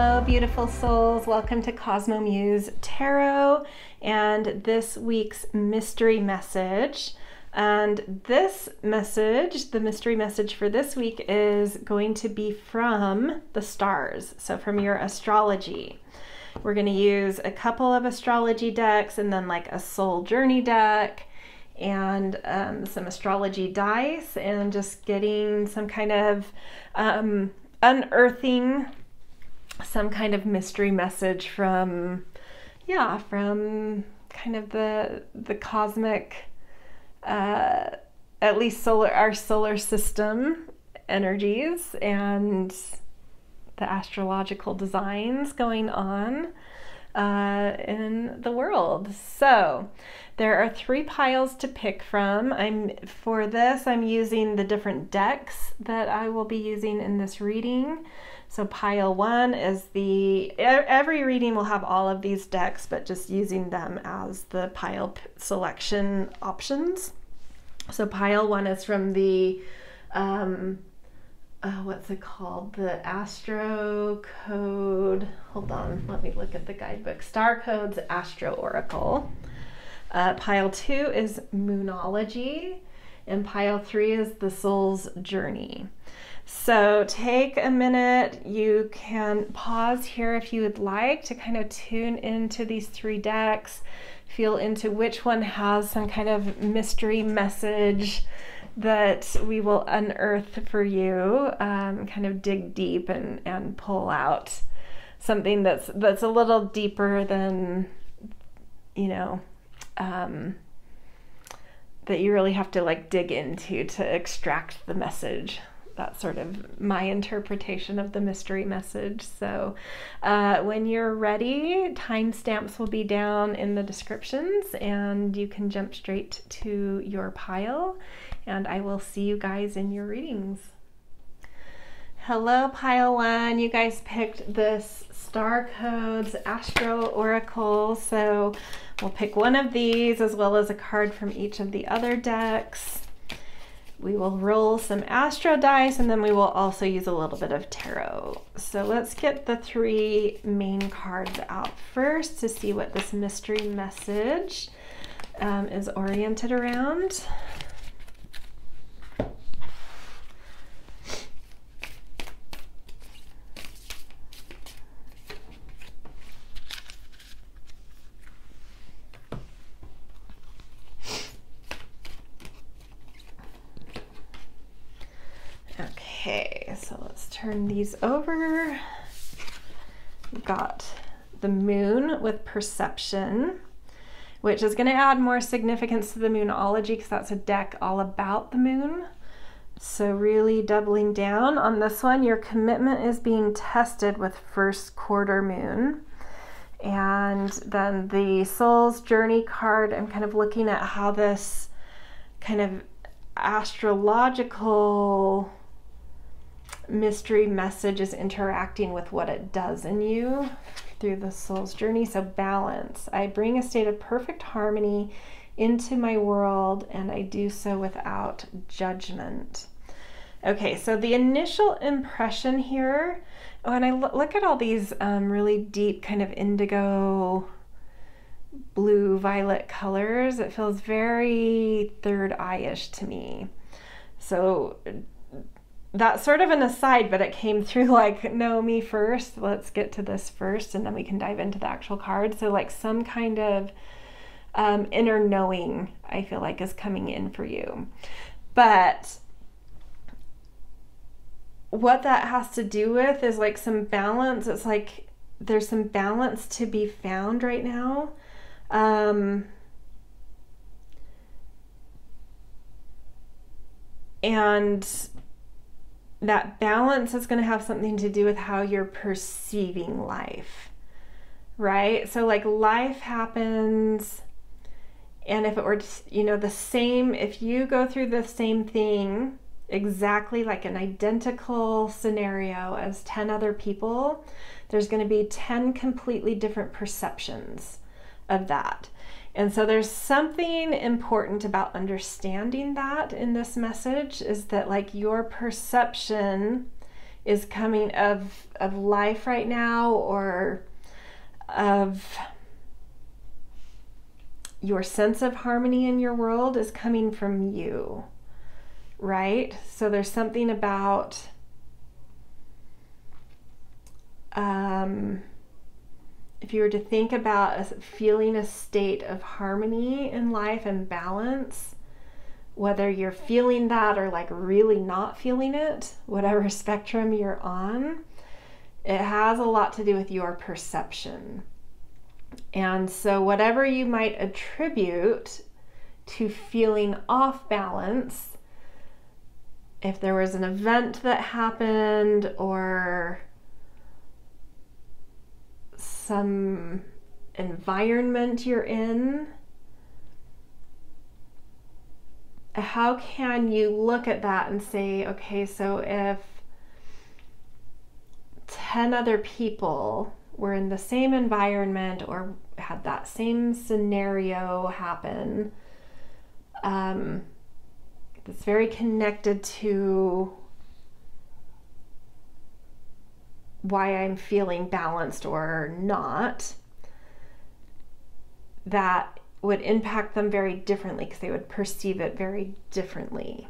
Hello, beautiful souls. Welcome to Cosmo Muse Tarot and this week's mystery message. And this message, the mystery message for this week, is going to be from the stars, so from your astrology. We're going to use a couple of astrology decks and then like a soul journey deck and some astrology dice, and just getting some kind of unearthing some kind of mystery message from kind of the cosmic, at least our solar system energies and the astrological designs going on in the world. So there are 3 piles to pick from. For this I'm using the different decks that I will be using in this reading. So pile 1 is every reading will have all of these decks, but just using them as the pile selection options. So pile 1 is from the what's it called? The Astro Code. Hold on, let me look at the guidebook. Star Codes Astro Oracle. Pile 2 is Moonology, and pile 3 is the Soul's Journey. So take a minute. You can pause here if you would like to kind of tune into these 3 decks, feel into which one has some kind of mystery message that we will unearth for you, kind of dig deep and pull out something that's a little deeper than, that you really have to like dig into to extract the message. That's sort of my interpretation of the mystery message. So when you're ready, timestamps will be down in the descriptions and you can jump straight to your pile, and I will see you guys in your readings. Hello, pile 1. You guys picked this Star Codes Astro Oracle. So we'll pick one of these as well as a card from each of the other decks. We will roll some Astro dice, and then we will also use a little bit of tarot. So let's get the 3 main cards out first to see what this mystery message is oriented around. Okay, so let's turn these over. We've got the Moon with Perception, which is going to add more significance to the Moonology because that's a deck all about the moon. So really doubling down on this one. Your commitment is being tested with first quarter moon. And then the Soul's Journey card, I'm kind of looking at how this kind of astrological mystery message is interacting with what it does in you through the soul's journey. So balance. I bring a state of perfect harmony into my world, and I do so without judgment. Okay, so the initial impression here, when I look at all these really deep kind of indigo, blue, violet colors, it feels very third eye-ish to me. So that's sort of an aside, but it came through like, no, me first. Let's get to this first, and then we can dive into the actual card. So like some kind of inner knowing, I feel like, is coming in for you. But what that has to do with is like some balance. It's like there's some balance to be found right now. And that balance is going to have something to do with how you're perceiving life, right? So like life happens, and if it were, the same, if you go through the same thing, exactly like an identical scenario as 10 other people, there's going to be 10 completely different perceptions of that. And so there's something important about understanding that in this message, is that like your perception is coming of life right now, or of your sense of harmony in your world, is coming from you, right? So there's something about if you were to think about feeling a state of harmony in life and balance, whether you're feeling that or like really not feeling it, whatever spectrum you're on, it has a lot to do with your perception. And so whatever you might attribute to feeling off balance, if there was an event that happened or some environment you're in, how can you look at that and say, okay, so if 10 other people were in the same environment or had that same scenario happen, it's very connected to why I'm feeling balanced or not, that would impact them very differently because they would perceive it very differently.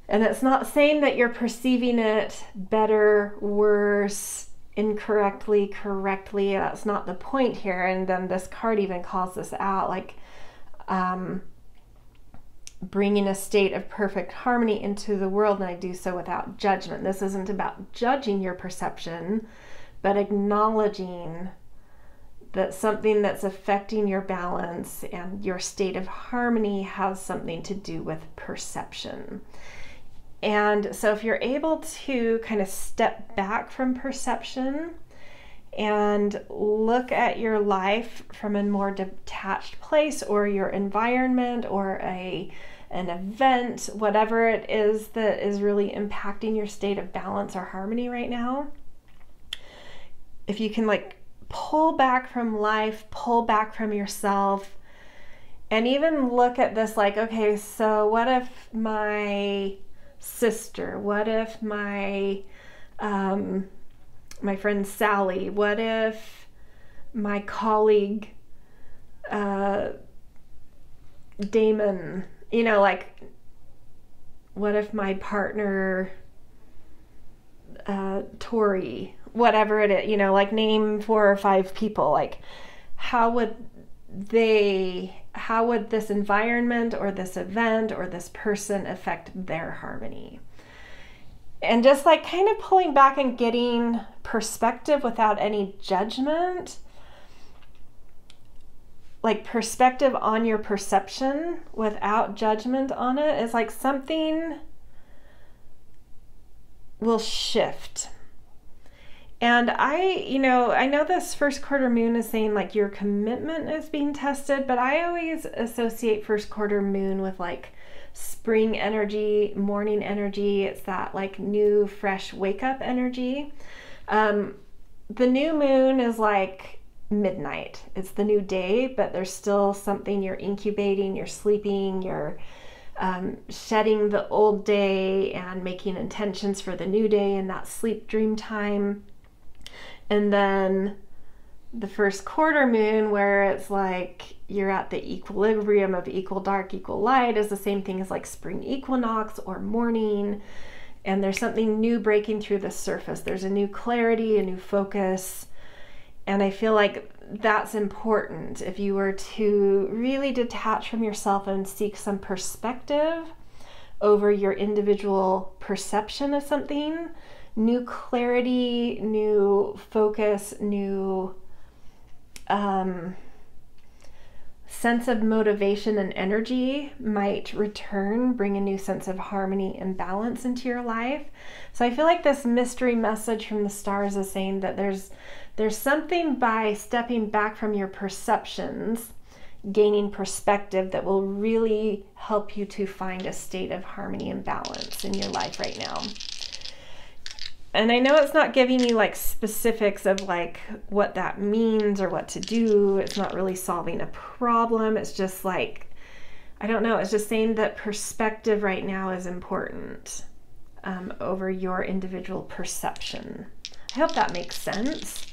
And it's not saying that you're perceiving it better, worse, incorrectly, correctly. That's not the point here. And then this card even calls this out, like bringing a state of perfect harmony into the world, and I do so without judgment. This isn't about judging your perception, but acknowledging that something that's affecting your balance and your state of harmony has something to do with perception. And so if you're able to kind of step back from perception and look at your life from a more detached place, or your environment, or an event, whatever it is that is really impacting your state of balance or harmony right now, if you can like pull back from life, pull back from yourself, and even look at this like, okay, so what if my sister, what if my my friend Sally, what if my colleague Damon, you know, like what if my partner Tori, whatever it is, you know, like name 4 or 5 people, like how would this environment or this event or this person affect their harmony? And just like kind of pulling back and getting perspective without any judgment, like perspective on your perception without judgment on it, is like something will shift. And I know this first quarter moon is saying like your commitment is being tested, but I always associate first quarter moon with like spring energy, morning energy. It's that like new, fresh wake up energy. The new moon is like midnight. It's the new day, but there's still something you're incubating, you're sleeping, you're shedding the old day and making intentions for the new day in that sleep dream time. And then the first quarter moon, where it's like you're at the equilibrium of equal dark, equal light, is the same thing as like spring equinox or morning. And there's something new breaking through the surface. There's a new clarity, a new focus. And I feel like that's important. If you were to really detach from yourself and seek some perspective over your individual perception of something, new clarity, new focus, new sense of motivation and energy might return, bring a new sense of harmony and balance into your life. So I feel like this mystery message from the stars is saying that there's something by stepping back from your perceptions, gaining perspective, that will really help you to find a state of harmony and balance in your life right now. And I know it's not giving you like specifics of like what that means or what to do. It's not really solving a problem. It's just like, I don't know, it's just saying that perspective right now is important. over your individual perception. I hope that makes sense.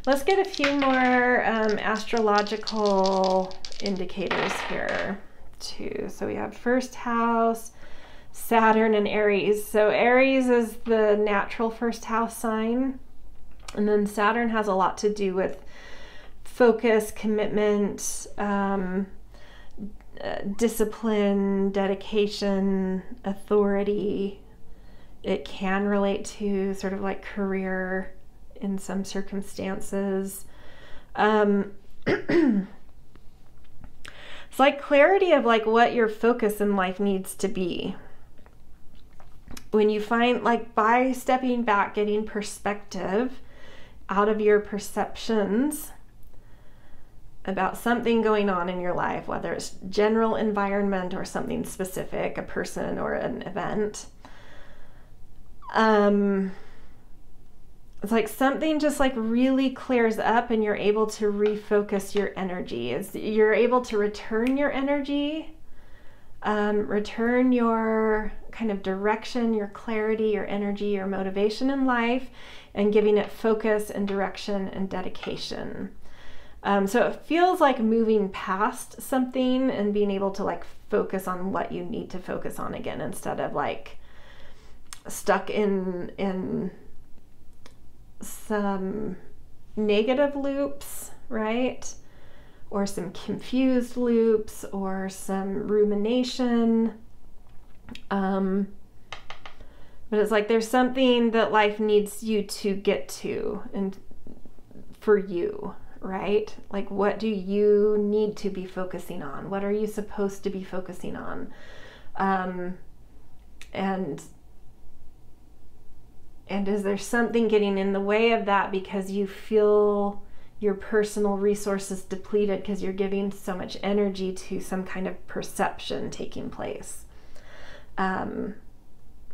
Let's get a few more astrological indicators here too. So we have first house, Saturn, and Aries. So Aries is the natural first house sign. And then Saturn has a lot to do with focus, commitment, discipline, dedication, authority. It can relate to sort of like career in some circumstances. It's like clarity of like what your focus in life needs to be. When you find, like, by stepping back, getting perspective out of your perceptions about something going on in your life, whether it's general environment or something specific, a person or an event, it's like something just like really clears up and you're able to refocus your energy. You're able to return your energy, return your kind of direction, your clarity, your energy, your motivation in life, and giving it focus and direction and dedication. So it feels like moving past something and being able to like focus on what you need to focus on again, instead of like stuck in some negative loops, right? Or some confused loops or some rumination. But it's like there's something that life needs you to get to, and for you, right? Like, what do you need to be focusing on? What are you supposed to be focusing on? And is there something getting in the way of that because you feel your personal resources depleted because you're giving so much energy to some kind of perception taking place?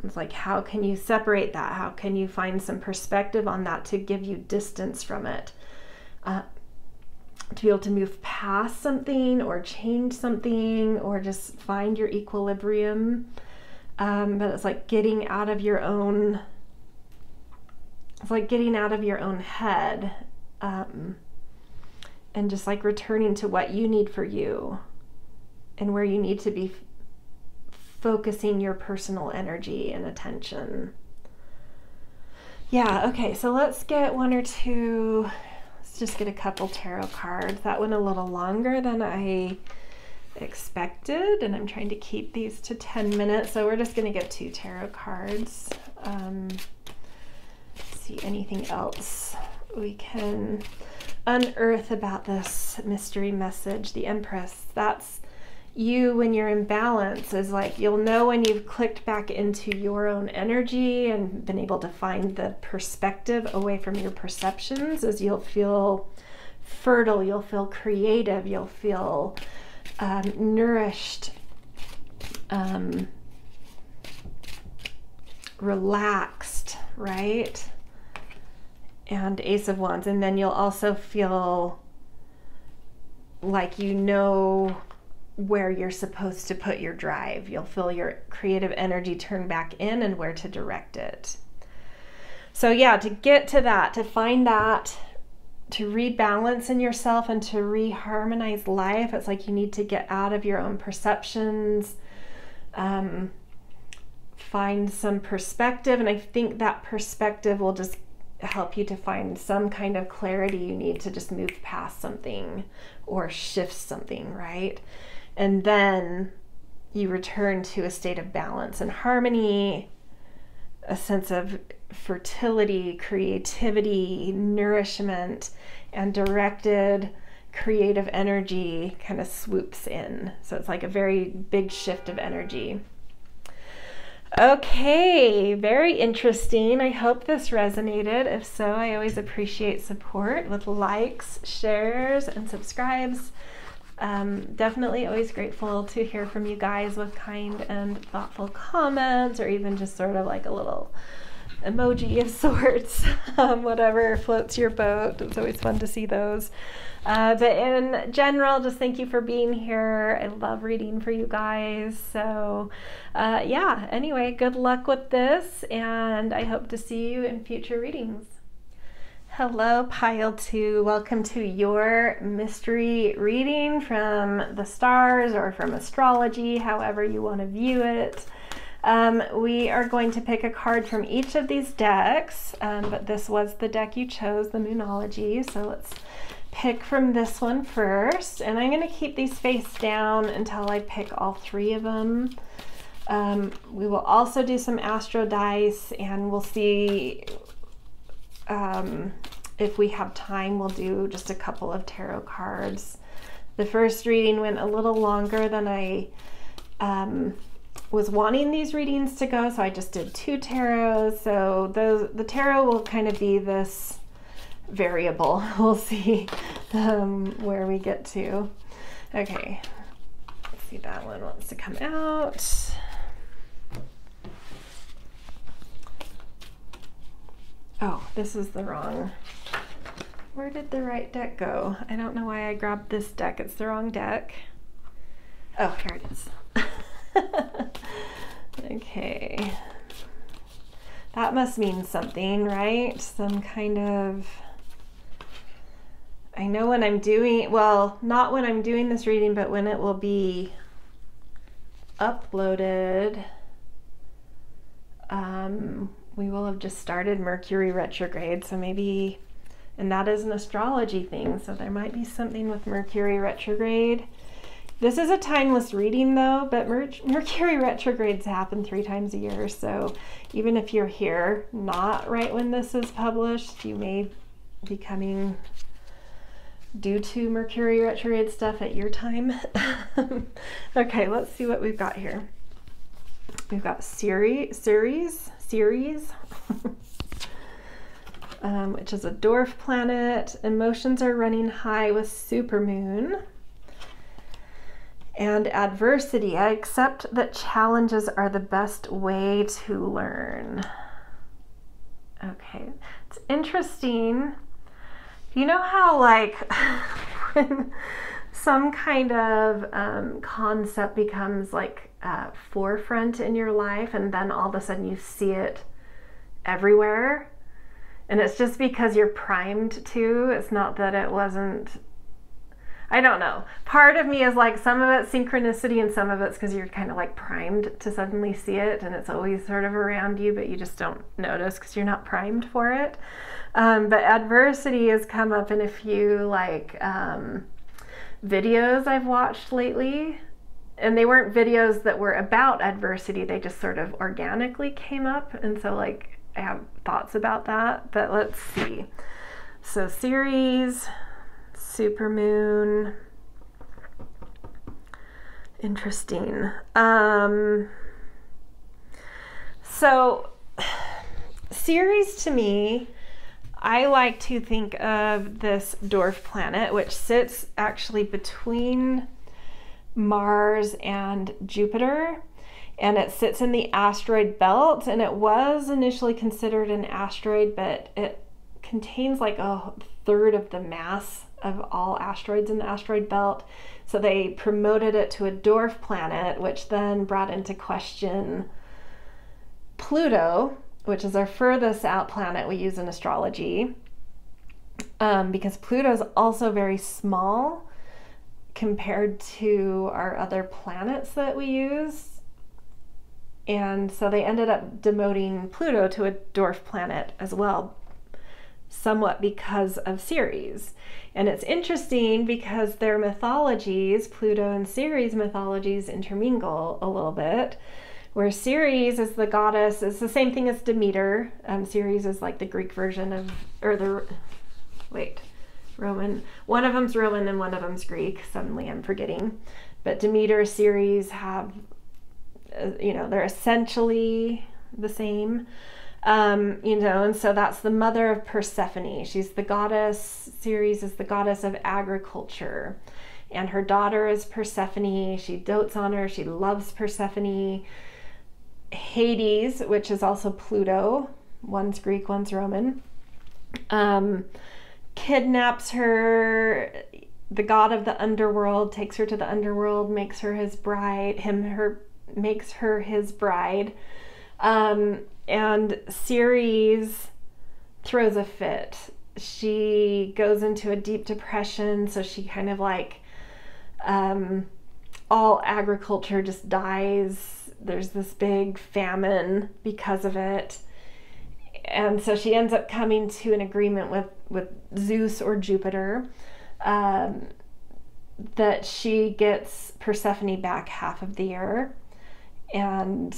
It's like, how can you separate that? How can you find some perspective on that to give you distance from it? To be able to move past something or change something or just find your equilibrium. But it's like getting out of your own, head, and just like returning to what you need for you and where you need to be focusing your personal energy and attention. Yeah, okay, so let's get one or two. Let's just get a couple tarot cards. That went a little longer than I expected, and I'm trying to keep these to 10 minutes, so we're just going to get 2 tarot cards. See anything else we can unearth about this mystery message. The Empress, that's you when you're in balance. Is like, you'll know when you've clicked back into your own energy and been able to find the perspective away from your perceptions, as you'll feel fertile, you'll feel creative, you'll feel nourished, relaxed, right? And Ace of Wands. And then you'll also feel like you know where you're supposed to put your drive. You'll feel your creative energy turn back in and where to direct it. So yeah, to get to that, to find that, to rebalance in yourself and to reharmonize life, it's like you need to get out of your own perceptions, find some perspective, and I think that perspective will just help you to find some kind of clarity you need to just move past something or shift something, right? And then you return to a state of balance and harmony, a sense of fertility, creativity, nourishment, and directed creative energy kind of swoops in. So it's like a very big shift of energy. Okay, very interesting. I hope this resonated. If so, I always appreciate support with likes, shares, and subscribes. Definitely always grateful to hear from you guys with kind and thoughtful comments, or even just sort of like a little emoji of sorts, whatever floats your boat. It's always fun to see those. But in general, just thank you for being here. I love reading for you guys. So yeah, anyway, good luck with this, and I hope to see you in future readings. Hello, Pile 2. Welcome to your mystery reading from the stars or from astrology, however you want to view it. We are going to pick a card from each of these decks, but this was the deck you chose, the Moonology. So let's pick from this one first, and I'm going to keep these face down until I pick all three of them. We will also do some Astro Dice, and we'll see if we have time, we'll do just a couple of tarot cards. The first reading went a little longer than I was wanting these readings to go, so I just did 2 tarots. So the tarot will kind of be this variable. We'll see where we get to. Okay, let's see, that one wants to come out. Oh, this is the wrong. Where did the right deck go? I don't know why I grabbed this deck. It's the wrong deck. Oh, here it is. Okay. That must mean something, right? Some kind of... I know when I'm doing... Well, not when I'm doing this reading, but when it will be uploaded. We will have just started Mercury retrograde, so maybe... And that is an astrology thing, so there might be something with Mercury retrograde. This is a timeless reading though, but Mercury retrogrades happen 3 times a year, so even if you're here not right when this is published, you may be coming due to Mercury retrograde stuff at your time. Okay, let's see what we've got here. We've got Ceres, which is a dwarf planet. Emotions are running high with supermoon. And adversity. I accept that challenges are the best way to learn. Okay, it's interesting. You know how like when some kind of concept becomes like forefront in your life, and then all of a sudden you see it everywhere? And it's just because you're primed to. It's not that it wasn't, I don't know. Part of me is like, some of it's synchronicity and some of it's because you're kind of like primed to suddenly see it, and it's always sort of around you, but you just don't notice because you're not primed for it. But adversity has come up in a few like videos I've watched lately. And they weren't videos that were about adversity. They just sort of organically came up. And so like, I have thoughts about that, but let's see. So Ceres, supermoon, interesting. So Ceres, to me, I like to think of this dwarf planet, which sits actually between Mars and Jupiter. And it sits in the asteroid belt, and it was initially considered an asteroid, but it contains like 1/3 of the mass of all asteroids in the asteroid belt. So they promoted it to a dwarf planet, which then brought into question Pluto, which is our furthest out planet we use in astrology, because Pluto is also very small compared to our other planets that we use. And so they ended up demoting Pluto to a dwarf planet as well, somewhat because of Ceres. And it's interesting because their mythologies, Pluto and Ceres mythologies, intermingle a little bit, where Ceres is the goddess, it's the same thing as Demeter. Ceres is like the Greek version of, or the, Roman. One of them's Roman and one of them's Greek. Suddenly I'm forgetting. But Demeter, Ceres have, they're essentially the same, and so that's the mother of Persephone. She's the goddess, Ceres is the goddess of agriculture, and her daughter is Persephone. She dotes on her, she loves Persephone. Hades, which is also Pluto, One's Greek, one's Roman. Kidnaps her. The god of the underworld takes her to the underworld, makes her his bride. Makes her his bride. And Ceres throws a fit. She goes into a deep depression, so she kind of like all agriculture just dies. There's this big famine because of it. And so she ends up coming to an agreement with Zeus or Jupiter, that she gets Persephone back half of the year, and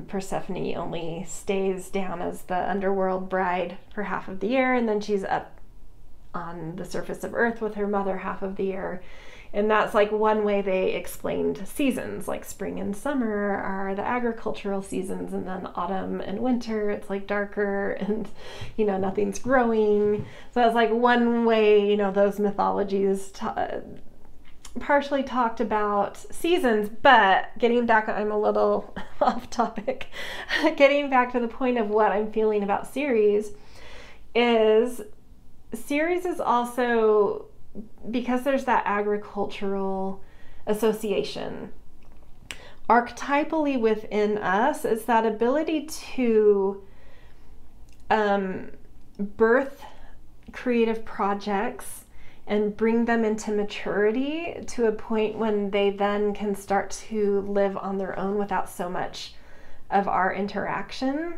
Persephone only stays down as the underworld bride for half of the year, and then she's up on the surface of Earth with her mother half of the year. And that's like one way they explained seasons, like spring and summer are the agricultural seasons, and then autumn and winter, it's like darker and, nothing's growing. So that's like one way, those mythologies partially talked about seasons. But getting back, I'm a little off topic, getting back to the point of what I'm feeling about Ceres is also, because there's that agricultural association, archetypally within us is that ability to birth creative projects and bring them into maturity to a point when they then can start to live on their own without so much of our interaction.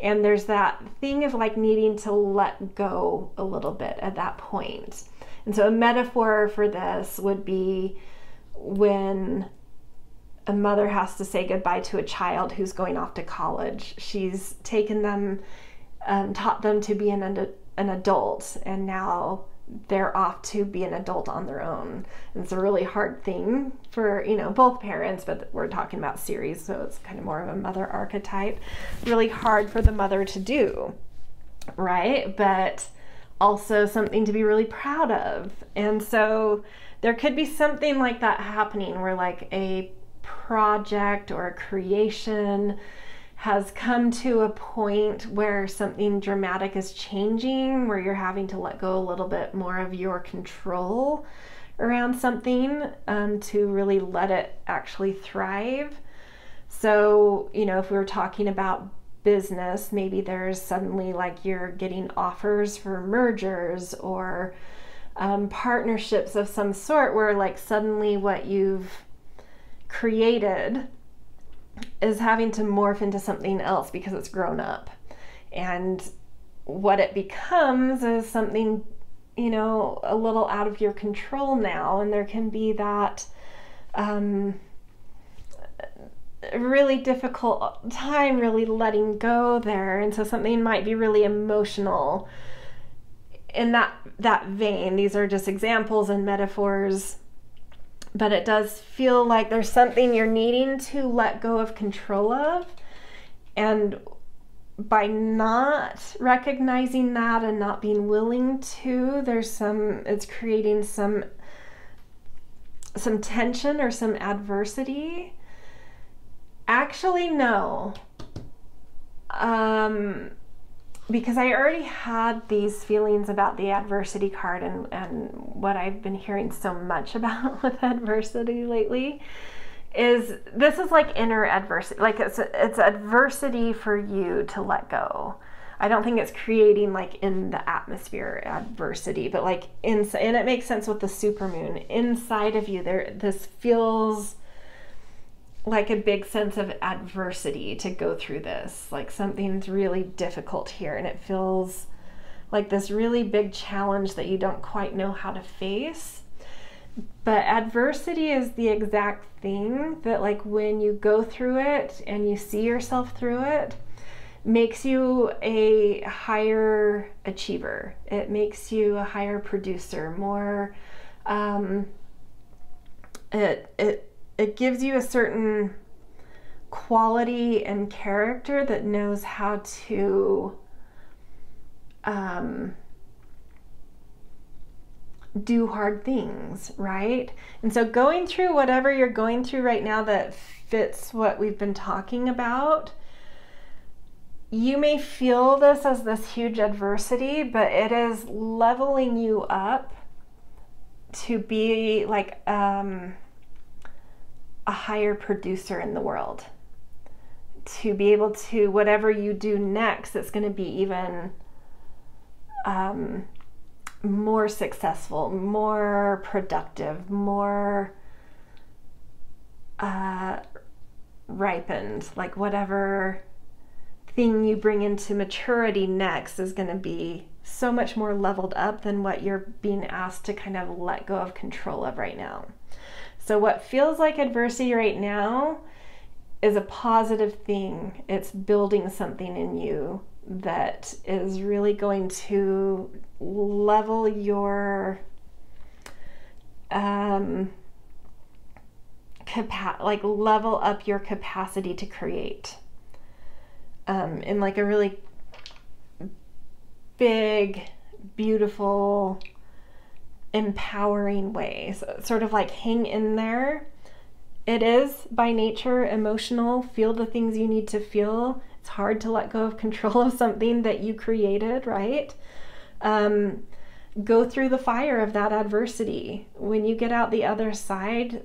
And there's that thing of like needing to let go a little bit at that point. And so a metaphor for this would be when a mother has to say goodbye to a child who's going off to college. She's taken them, taught them to be an adult, and now they're off to be an adult on their own. And it's a really hard thing for, both parents, but we're talking about Ceres, so it's kind of more of a mother archetype. Really hard for the mother to do, right? But also something to be really proud of. And so there could be something like that happening where like a project or a creation has come to a point where something dramatic is changing, where you're having to let go a little bit more of your control around something to really let it actually thrive. So, if we were talking about business, maybe there's suddenly like you're getting offers for mergers or partnerships of some sort, where like suddenly what you've created is having to morph into something else because it's grown up. And what it becomes is something, a little out of your control now. And there can be that really difficult time really letting go there. And so something might be really emotional in that vein. These are just examples and metaphors, but it does feel like there's something you're needing to let go of control of. And by not recognizing that and not being willing to, it's creating some tension or some adversity. Actually, no. Because I already had these feelings about the adversity card and what I've been hearing so much about with adversity lately is this is like inner adversity. Like it's adversity for you to let go. I don't think it's creating like in the atmosphere adversity, but like inside, and it makes sense with the supermoon inside of you. This feels like a big sense of adversity to go through this, like something's really difficult here, and it feels like this really big challenge that you don't quite know how to face. But adversity is the exact thing that, like, when you go through it and you see yourself through it, makes you a higher achiever. It makes you a higher producer, more it gives you a certain quality and character that knows how to do hard things, right? And so going through whatever you're going through right now that fits what we've been talking about, you may feel this as this huge adversity, but it is leveling you up to be like a higher producer in the world. To be able to, whatever you do next, it's going to be even more successful, more productive, more ripened. Like whatever thing you bring into maturity next is going to be so much more leveled up than what you're being asked to kind of let go of control of right now. So what feels like adversity right now is a positive thing. It's building something in you that is really going to level your level up your capacity to create in like a really big, beautiful, empowering way. So sort of like hang in there. It is by nature emotional. Feel the things you need to feel. It's hard to let go of control of something that you created, right? Go through the fire of that adversity. When you get out the other side,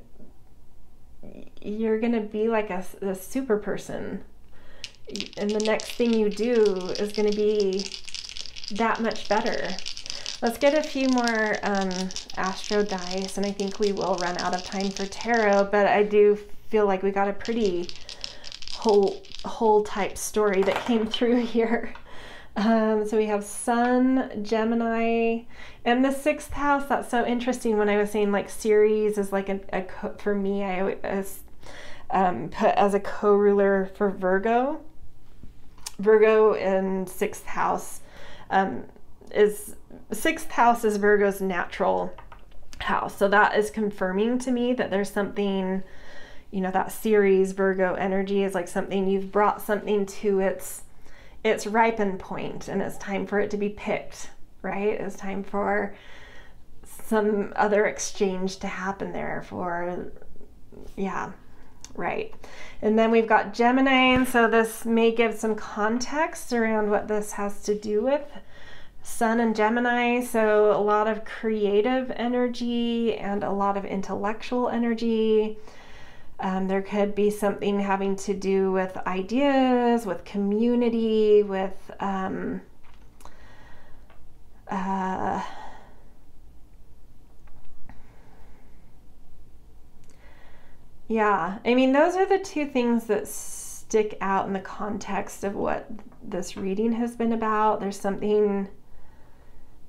you're going to be like a super person. And the next thing you do is going to be that much better. Let's get a few more astro dice, and I think we will run out of time for tarot, but I do feel like we got a pretty whole type story that came through here. So we have Sun, Gemini, and the 6th house. That's so interesting. When I was saying like Ceres is like for me, I always put as a co-ruler for Virgo. Virgo in 6th house is 6th house is Virgo's natural house. So that is confirming to me that there's something, you know, that Ceres Virgo energy is like something you've brought something to its ripen point, and it's time for it to be picked, right? It's time for some other exchange to happen there for, yeah, right. And then we've got Gemini, and so this may give some context around what this has to do with. Sun and Gemini, so a lot of creative energy and a lot of intellectual energy. There could be something having to do with ideas, with community, with yeah, I mean, those are the two things that stick out in the context of what this reading has been about. There's something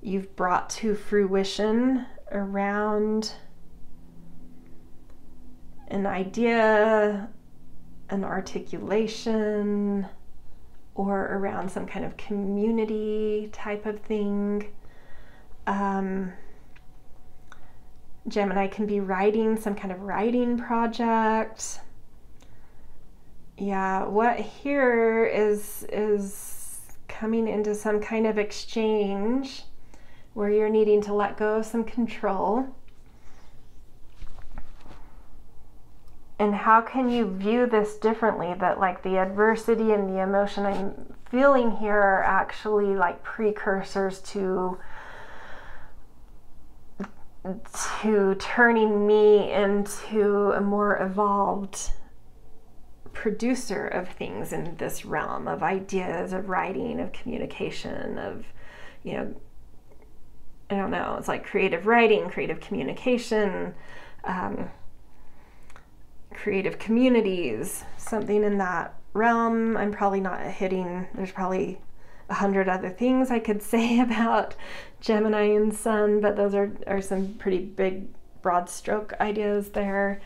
you've brought to fruition around an idea, an articulation, or around some kind of community type of thing. Gemini can be writing some kind of writing project. Yeah, what here is coming into some kind of exchange where you're needing to let go of some control. And how can you view this differently? That like the adversity and the emotion I'm feeling here are actually like precursors to turning me into a more evolved producer of things in this realm of ideas, of writing, of communication, of, you know, I don't know, it's like creative writing, creative communication, creative communities, something in that realm. I'm probably not hitting, there's probably 100 other things I could say about Gemini and Sun, but those are some pretty big broad stroke ideas there.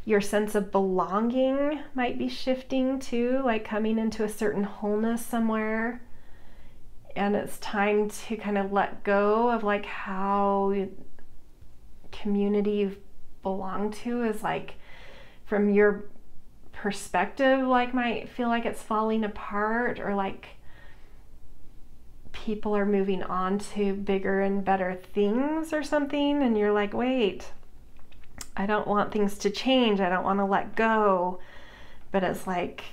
Your sense of belonging might be shifting too, like coming into a certain wholeness somewhere. And it's time to kind of let go of like how community you belong to is like, from your perspective, like might feel like it's falling apart, or like people are moving on to bigger and better things or something, and you're like, wait, I don't want things to change, I don't want to let go. But it's like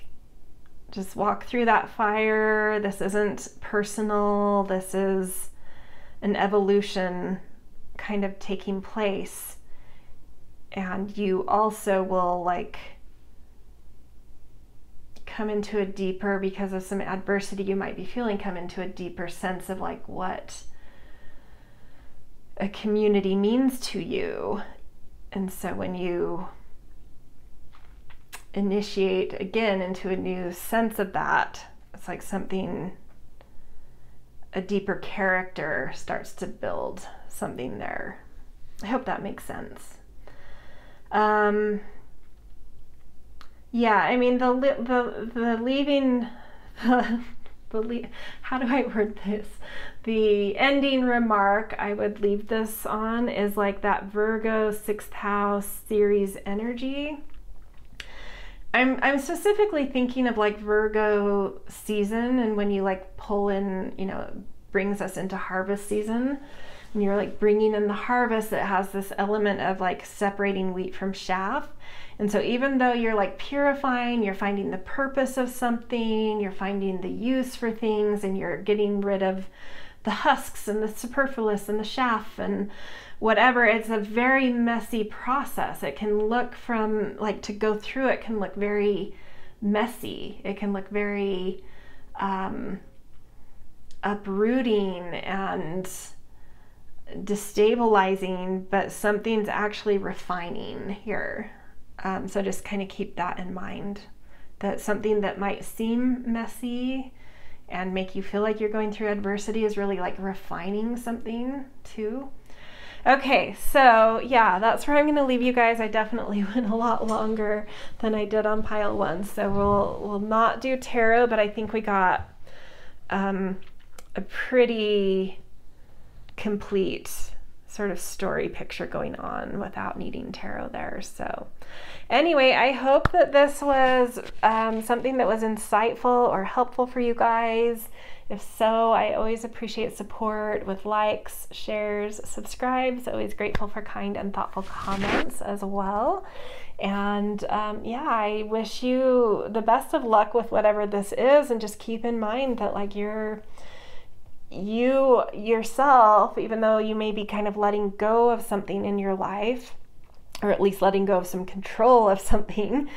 Just walk through that fire. This isn't personal. This is an evolution kind of taking place. And you also will like come into a deeper, because of some adversity you might be feeling, come into a deeper sense of like what a community means to you. And so when you initiate again into a new sense of that, it's like something, a deeper character starts to build something there. I hope that makes sense. Yeah, I mean the leaving how do I word this? The ending remark I would leave this on is like that Virgo 6th house Ceres energy. I'm specifically thinking of like Virgo season, and when you like pull in, you know, it brings us into harvest season, and you're like bringing in the harvest that has this element of like separating wheat from chaff. And so even though you're like purifying, you're finding the purpose of something, you're finding the use for things, and you're getting rid of the husks and the superfluous and the chaff and whatever. It's a very messy process. It can look from like, to go through it can look very messy. It can look very uprooting and destabilizing, but something's actually refining here. So just kind of keep that in mind, that something that might seem messy and make you feel like you're going through adversity is really like refining something too. Okay, so yeah, that's where I'm going to leave you guys. I definitely went a lot longer than I did on pile 1, so we'll not do tarot, but I think we got a pretty complete sort of story picture going on without needing tarot there. So anyway, I hope that this was something that was insightful or helpful for you guys. If so, I always appreciate support with likes, shares, subscribes. Always grateful for kind and thoughtful comments as well. And yeah, I wish you the best of luck with whatever this is, and just keep in mind that like you yourself, even though you may be kind of letting go of something in your life, or at least letting go of some control of something,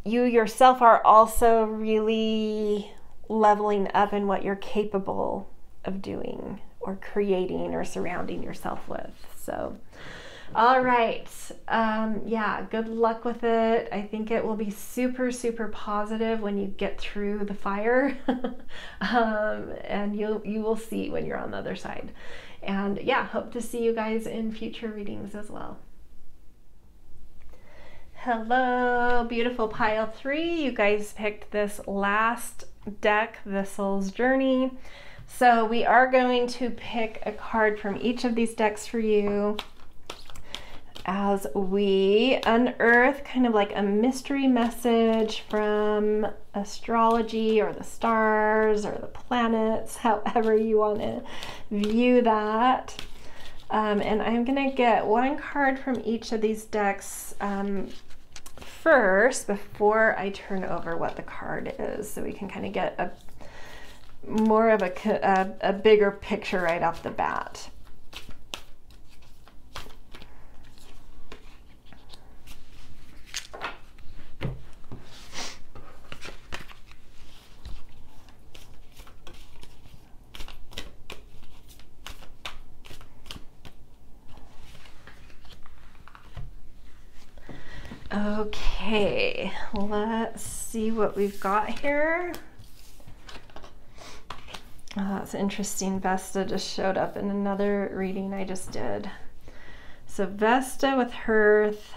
you yourself are also really leveling up in what you're capable of doing or creating or surrounding yourself with. So all right, yeah, good luck with it. I think it will be super, super positive when you get through the fire, and you will see when you're on the other side. And yeah, hope to see you guys in future readings as well. Hello, beautiful pile 3. You guys picked this last deck, The Soul's Journey. So we are going to pick a card from each of these decks for you as we unearth kind of like a mystery message from astrology or the stars or the planets, however you want to view that. And I'm going to get one card from each of these decks first before I turn over what the card is, so we can kind of get a more of a bigger picture right off the bat. Okay, let's see what we've got here. Oh, that's interesting. Vesta just showed up in another reading I just did. So Vesta with Hearth,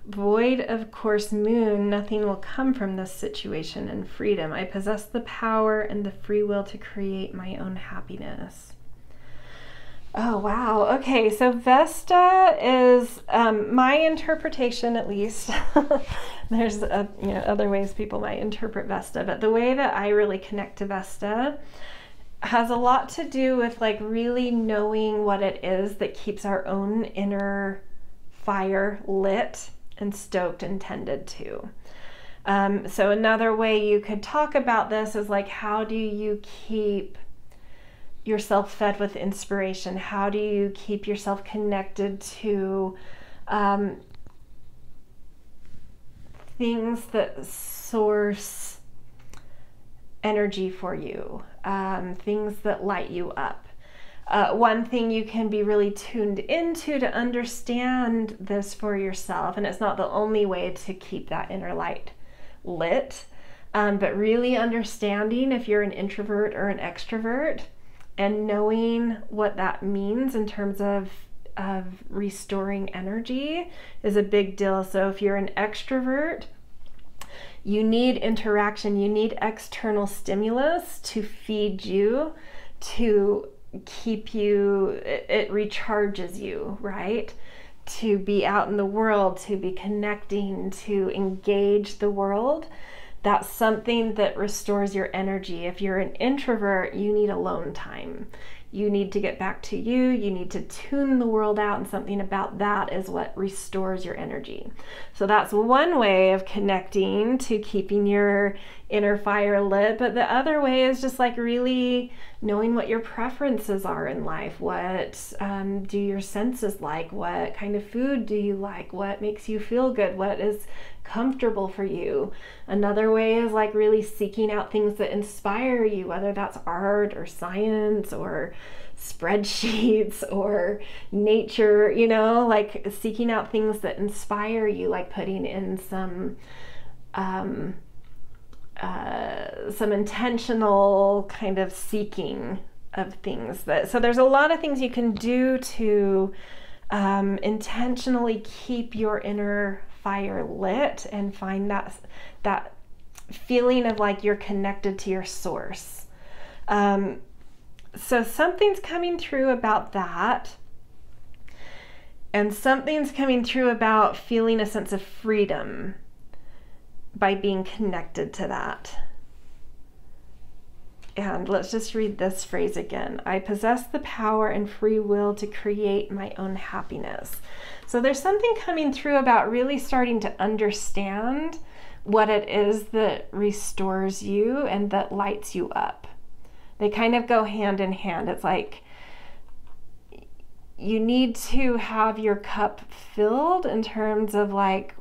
void of course moon, nothing will come from this situation, and freedom. I possess the power and the free will to create my own happiness. Oh, wow. Okay, so Vesta is my interpretation, at least. There's other ways people might interpret Vesta, but the way that I really connect to Vesta has a lot to do with like really knowing what it is that keeps our own inner fire lit and stoked and tended to. So another way you could talk about this is like, how do you keep yourself fed with inspiration? How do you keep yourself connected to things that source energy for you, things that light you up? One thing you can be really tuned into to understand this for yourself, and it's not the only way to keep that inner light lit, but really understanding if you're an introvert or an extrovert, and knowing what that means in terms of restoring energy is a big deal. So if you're an extrovert, you need interaction, you need external stimulus to feed you, to keep you, it recharges you, right? To be out in the world, to be connecting, to engage the world. That's something that restores your energy. If you're an introvert, you need alone time. You need to get back to you. You need to tune the world out, and something about that is what restores your energy. So that's one way of connecting to keeping your inner fire lit. But the other way is just like really knowing what your preferences are in life. What do your senses like? What kind of food do you like? What makes you feel good? What is comfortable for you? Another way is like really seeking out things that inspire you, whether that's art or science or spreadsheets or nature, you know, like seeking out things that inspire you, like putting in some intentional kind of seeking of things. So there's a lot of things you can do to intentionally keep your inner fire lit and find that feeling of like you're connected to your source. So something's coming through about that, and something's coming through about feeling a sense of freedom by being connected to that. And let's just read this phrase again. I possess the power and free will to create my own happiness. So there's something coming through about really starting to understand what it is that restores you and that lights you up. They kind of go hand in hand. It's like you need to have your cup filled in terms of like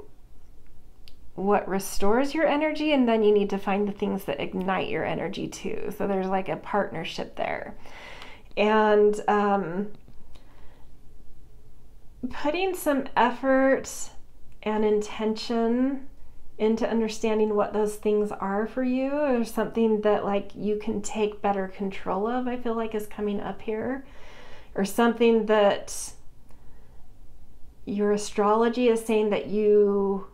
what restores your energy, and then you need to find the things that ignite your energy too. So there's like a partnership there. And putting some effort and intention into understanding what those things are for you, or something that like you can take better control of, I feel like is coming up here, or something that your astrology is saying that you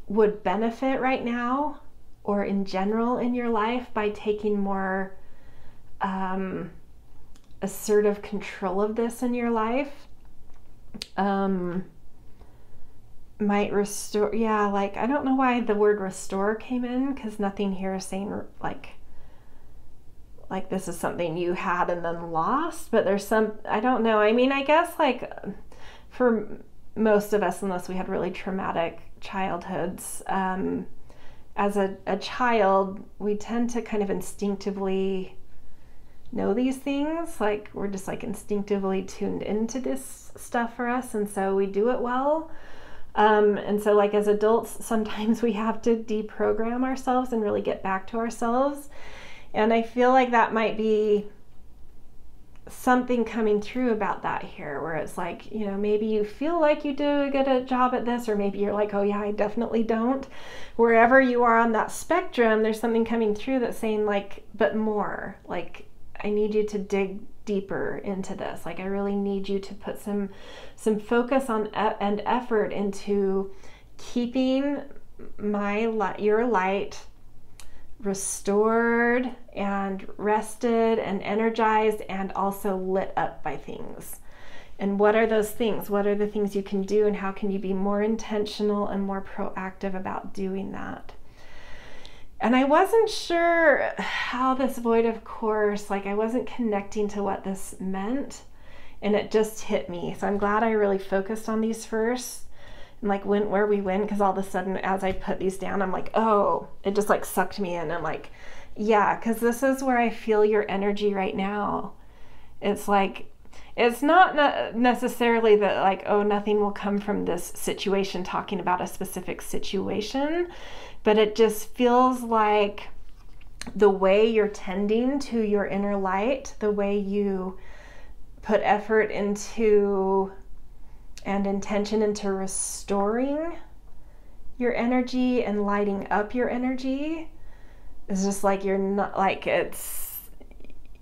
would benefit right now or in general in your life by taking more assertive control of this in your life. Might restore, yeah, like I don't know why the word restore came in, because nothing here is saying like this is something you had and then lost, but there's some, I don't know, I mean, I guess like for most of us, unless we had really traumatic childhoods, as a child, we tend to kind of instinctively know these things, like we're just like instinctively tuned into this stuff for us, and so we do it well. And so like as adults, sometimes we have to deprogram ourselves and really get back to ourselves. And I feel like that might be something coming through about that here, where it's like, you know, maybe you feel like you do a good job at this, or maybe you're like, oh yeah, I definitely don't. Wherever you are on that spectrum, there's something coming through that's saying like, but more, like I need you to dig deeper into this. Like I really need you to put some focus on and effort into keeping your light restored and rested and energized and also lit up by things. And what are those things? What are the things you can do, and how can you be more intentional and more proactive about doing that? And I wasn't sure how this void of course, like I wasn't connecting to what this meant, and it just hit me. So I'm glad I really focused on these first. and like went where we went, because all of a sudden as I put these down, I'm like, oh, it just like sucked me in. I'm like, yeah, because this is where I feel your energy right now. It's like, it's not necessarily that like, oh, nothing will come from this situation, talking about a specific situation, but it just feels like the way you're tending to your inner light, the way you put effort into and intention into restoring your energy and lighting up your energy, is just like, you're not like,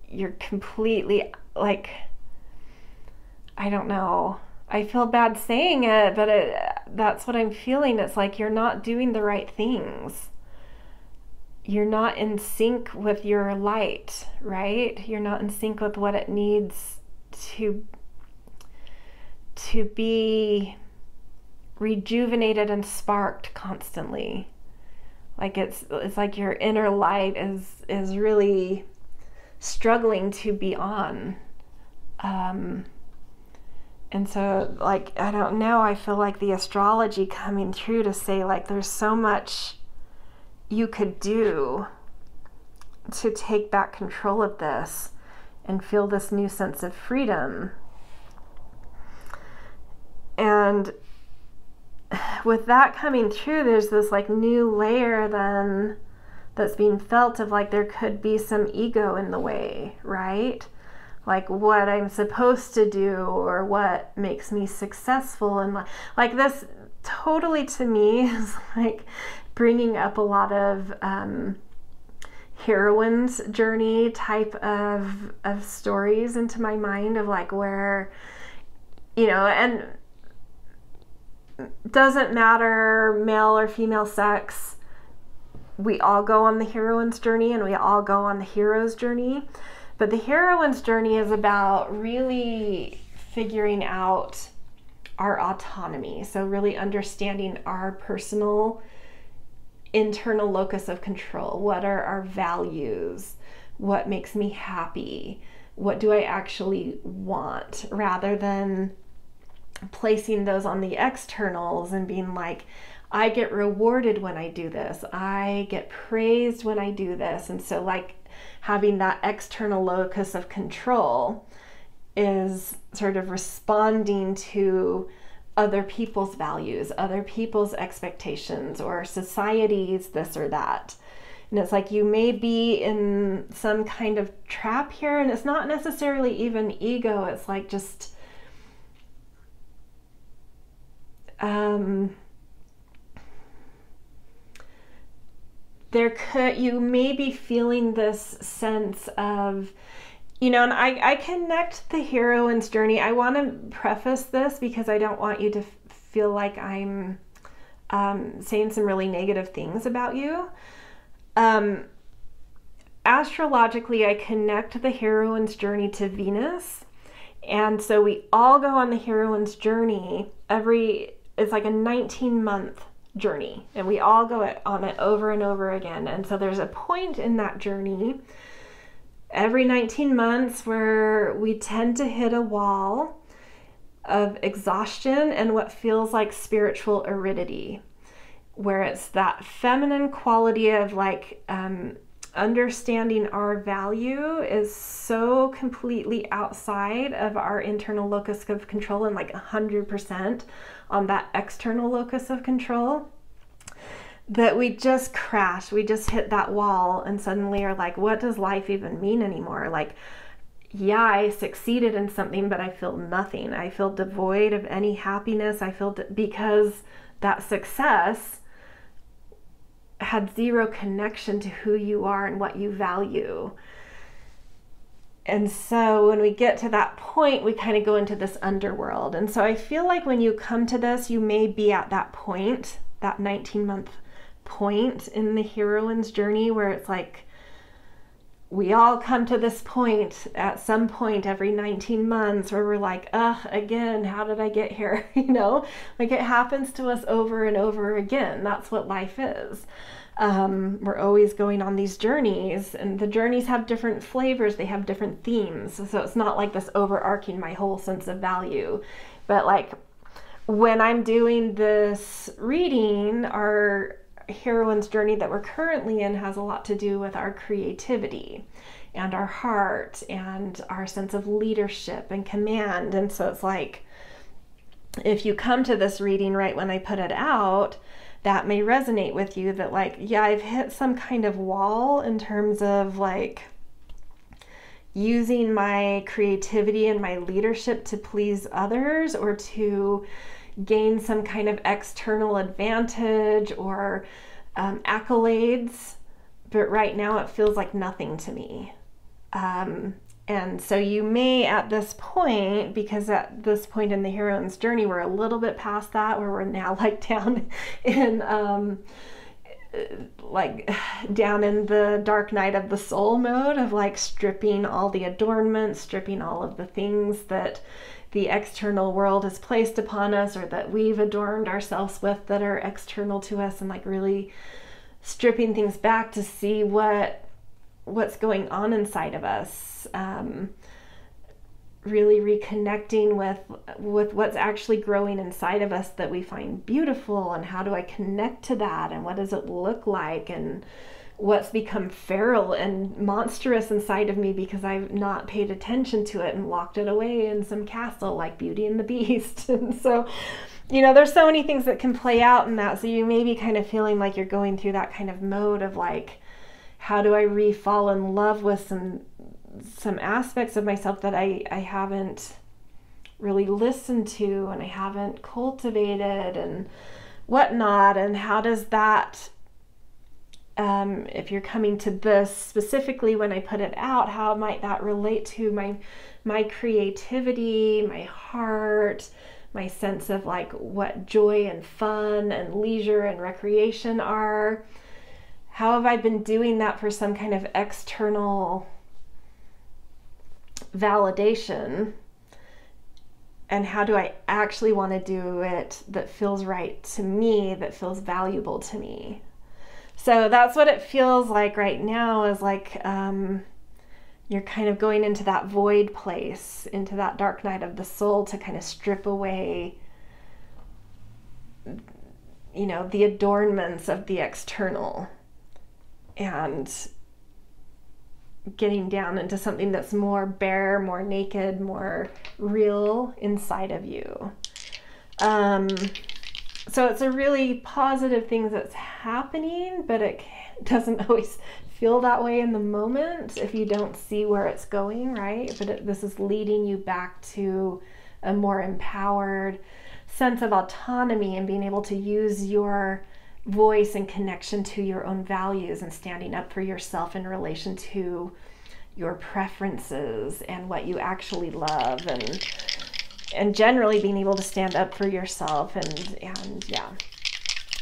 you're completely like, I don't know, I feel bad saying it, but that's what I'm feeling. It's like you're not doing the right things. You're not in sync with your light, right? You're not in sync with what it needs to be rejuvenated and sparked constantly. Like it's like your inner light is really struggling to be on. And so like, I don't know, I feel like the astrology coming through to say like there's so much you could do to take back control of this and feel this new sense of freedom. And with that coming through, there's this like new layer then that's being felt of like there could be some ego in the way, right? Like what I'm supposed to do or what makes me successful, and like this totally to me is like bringing up a lot of heroine's journey type of stories into my mind, of like where, you know, and doesn't matter male or female sex, we all go on the heroine's journey and we all go on the hero's journey. But the heroine's journey is about really figuring out our autonomy. So really understanding our personal internal locus of control. What are our values? What makes me happy? What do I actually want? Rather than placing those on the externals and being like, I get rewarded when I do this. I get praised when I do this. And so like having that external locus of control is sort of responding to other people's values, other people's expectations, or society's this or that. And it's like you may be in some kind of trap here, and it's not necessarily even ego. It's like just you may be feeling this sense of, you know, and I connect the heroine's journey. I want to preface this because I don't want you to feel like I'm saying some really negative things about you. Astrologically, I connect the heroine's journey to Venus. And so we all go on the heroine's journey. It's like a 19-month journey, and we all go on it over and over again. And so there's a point in that journey every 19 months where we tend to hit a wall of exhaustion and what feels like spiritual aridity, where it's that feminine quality of like understanding our value is so completely outside of our internal locus of control and like 100% on that external locus of control, that we just crash, we just hit that wall and suddenly are like, what does life even mean anymore? Like, yeah, I succeeded in something, but I feel nothing. I feel devoid of any happiness. I feel because that success had zero connection to who you are and what you value. And so when we get to that point, we kind of go into this underworld. And so I feel like when you come to this, you may be at that point, that 19-month point in the heroine's journey, where it's like, we all come to this point at some point every 19 months where we're like, again, how did I get here? You know, like it happens to us over and over again. That's what life is. We're always going on these journeys, and the journeys have different flavors. They have different themes. So it's not like this overarching my whole sense of value, but like when I'm doing this reading, our heroine's journey that we're currently in has a lot to do with our creativity and our heart and our sense of leadership and command. And so it's like, if you come to this reading right when I put it out, that may resonate with you, that like, yeah, I've hit some kind of wall in terms of like using my creativity and my leadership to please others or to gain some kind of external advantage or accolades. But right now it feels like nothing to me. And so you may at this point, because at this point in the heroine's journey, we're a little bit past that, where we're now like down in down in the dark night of the soul mode of like stripping all the adornments, stripping all of the things that the external world has placed upon us or that we've adorned ourselves with that are external to us, and like really stripping things back to see what's going on inside of us. Really reconnecting with what's actually growing inside of us that we find beautiful, and how do I connect to that, and what does it look like, and what's become feral and monstrous inside of me because I've not paid attention to it and locked it away in some castle like Beauty and the Beast. And so, you know, there's so many things that can play out in that. So you may be kind of feeling like you're going through that kind of mode of like, how do I re-fall in love with some aspects of myself that I haven't really listened to and I haven't cultivated and whatnot, and how does that, if you're coming to this specifically when I put it out, how might that relate to my creativity, my heart, my sense of like what joy and fun and leisure and recreation are? How have I been doing that for some kind of external validation? And how do I actually want to do it that feels right to me, that feels valuable to me? So that's what it feels like right now, is like you're kind of going into that void place, into that dark night of the soul, to kind of strip away, you know, the adornments of the external, and getting down into something that's more bare, more naked, more real inside of you. So it's a really positive thing that's happening, but it doesn't always feel that way in the moment if you don't see where it's going, right? But this is leading you back to a more empowered sense of autonomy and being able to use your voice and connection to your own values and standing up for yourself in relation to your preferences and what you actually love, and generally being able to stand up for yourself, and yeah.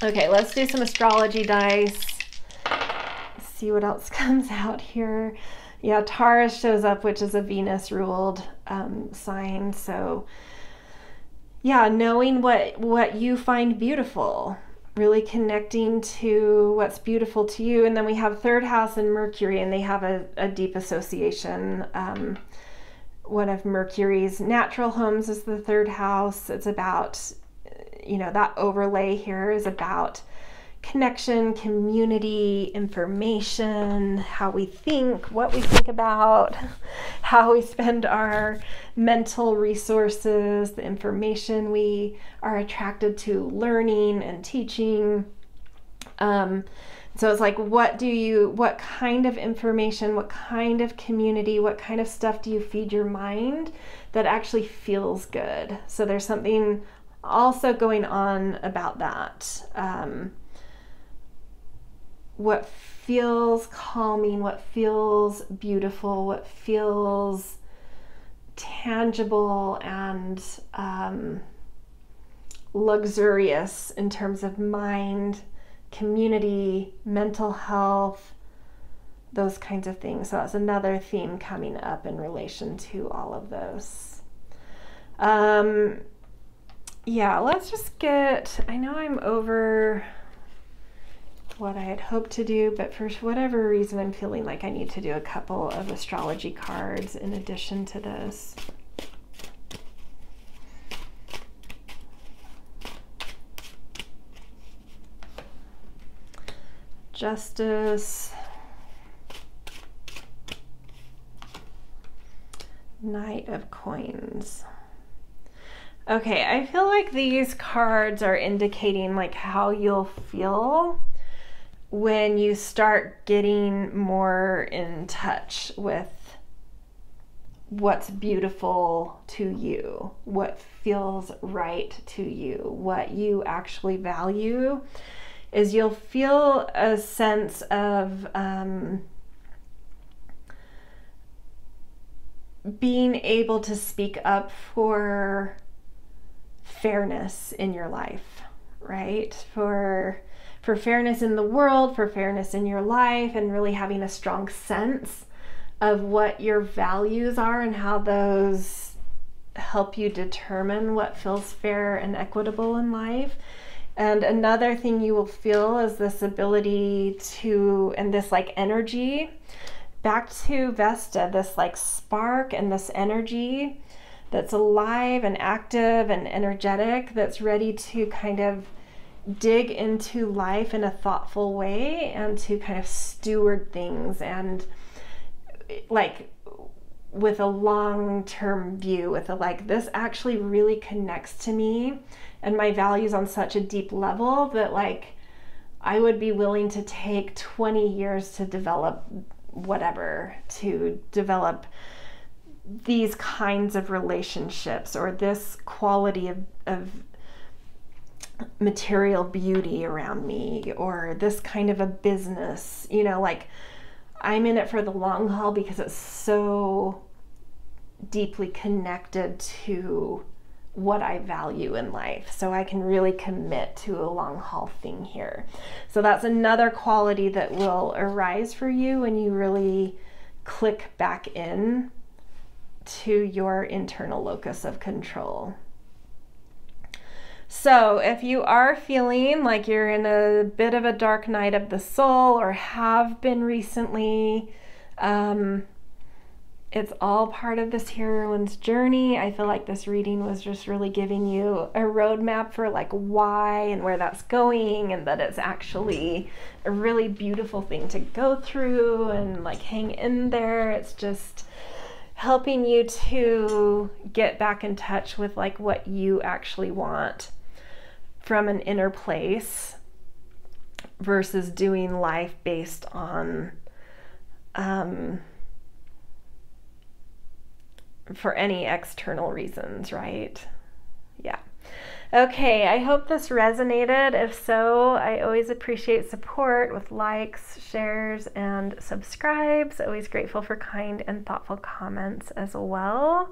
Okay, let's do some astrology dice. See what else comes out here. Yeah, Taurus shows up, which is a Venus ruled sign. So yeah, knowing what you find beautiful, really connecting to what's beautiful to you. And then we have third house and Mercury, and they have a deep association. One of Mercury's natural homes is the third house. It's about, you know, that overlay here is about connection, community, information, how we think, what we think about, how we spend our mental resources, the information we are attracted to learning and teaching. So it's like, what kind of information, what kind of community, what kind of stuff do you feed your mind that actually feels good? So there's something also going on about that. What feels calming, what feels beautiful, what feels tangible and luxurious in terms of mind, community, mental health, those kinds of things. So that's another theme coming up in relation to all of those. Yeah, let's just get, I know I'm over what I had hoped to do, but for whatever reason I'm feeling like I need to do a couple of astrology cards in addition to this. Justice, Knight of Coins. Okay, I feel like these cards are indicating like how you'll feel when you start getting more in touch with what's beautiful to you, what feels right to you, what you actually value. Is you'll feel a sense of being able to speak up for fairness in your life, right? For fairness in the world, for fairness in your life, and really having a strong sense of what your values are and how those help you determine what feels fair and equitable in life. And another thing you will feel is this ability to, and this like energy, back to Vesta, this like spark and this energy that's alive and active and energetic, that's ready to kind of dig into life in a thoughtful way and to kind of steward things, and like with a long-term view, with a like, this actually really connects to me and my values on such a deep level that like I would be willing to take 20 years to develop whatever, to develop these kinds of relationships or this quality of material beauty around me, or this kind of a business, you know, like I'm in it for the long haul because it's so deeply connected to what I value in life. So I can really commit to a long haul thing here. So that's another quality that will arise for you when you really click back in to your internal locus of control. So if you are feeling like you're in a bit of a dark night of the soul, or have been recently, it's all part of this heroine's journey. I feel like this reading was just really giving you a roadmap for like why and where that's going, and that it's actually a really beautiful thing to go through and like hang in there. It's just helping you to get back in touch with like what you actually want from an inner place versus doing life based on for any external reasons, right? Yeah. Okay, I hope this resonated. If so, I always appreciate support with likes, shares, and subscribes. Always grateful for kind and thoughtful comments as well.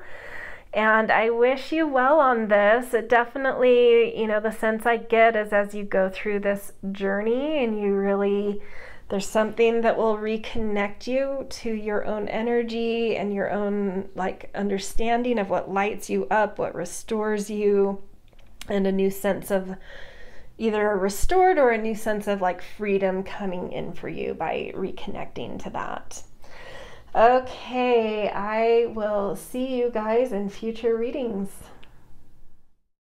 And I wish you well on this. It definitely, you know, the sense I get is as you go through this journey and you really, there's something that will reconnect you to your own energy and your own like understanding of what lights you up, what restores you, and a new sense of either a restored or a new sense of like freedom coming in for you by reconnecting to that. Okay, I will see you guys in future readings.